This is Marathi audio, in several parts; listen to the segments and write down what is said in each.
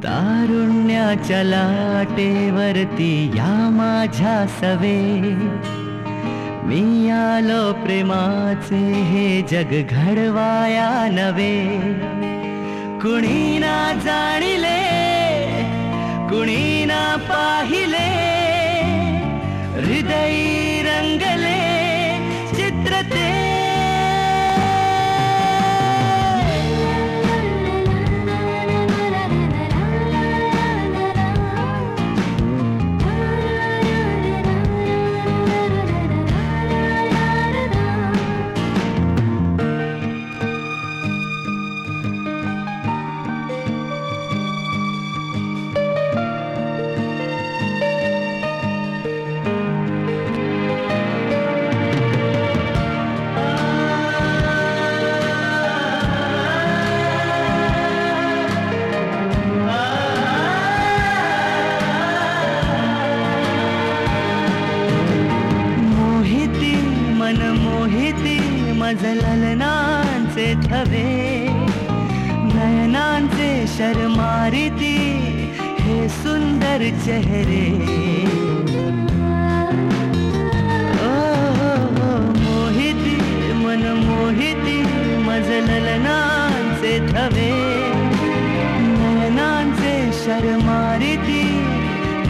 तारुण्याच्या लाटेवरती या माझ्या सवे, मी आलो प्रेमाचे हे जग घडवाया नवे. कुणी ना जाणिले, कुणी ना पाहिले, हृदयी रंगले चित्र ते. ललनांचे थवे, नयनांचे शर्मारिती हे सुंदर चेहरे. मोहिती मन मोहिती मज ललनांचे थवे, नयनांचे शर्मारिती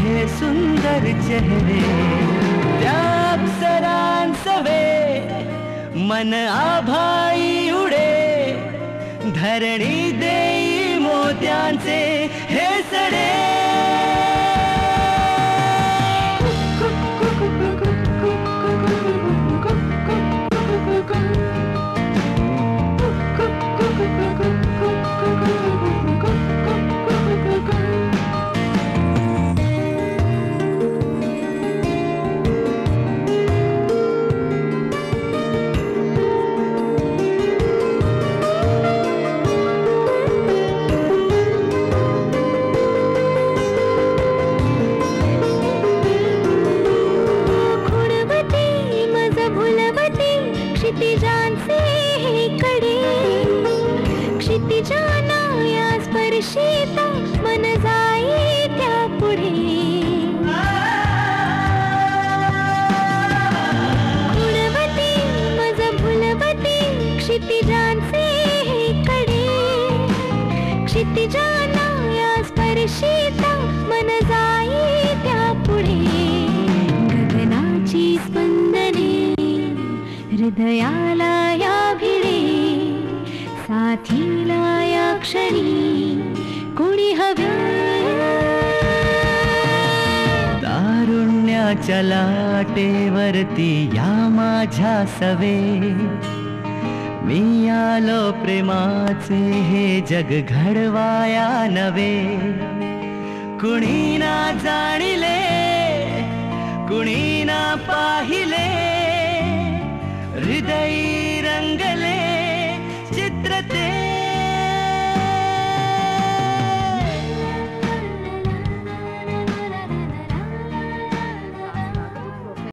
हे सुंदर चेहरे. त्या अप्सरांसवे मन आभाई उडे, धरणी देई मोत्यांचे हे सडे. क्षितिजांचे हे कडे, क्षितिजाना या स्पर्शिता मन जाई त्या पुढे. गुणवती मज भुलवती क्षितिजांचे हे कडे, क्षितिजाना या स्पर्शिता मन जाई त्या पुढे. गगनाची स्पंदने हृदयाला या भिडे, साथीला या क्षणी कोणी हवे. तारुण्याच्या लाटेवरती या माझ्या सवे, मी आलो प्रेमाचे हे जग घडवाया नवे. कुणी ना जाणिले, कुणी ना पाहिले, हृदय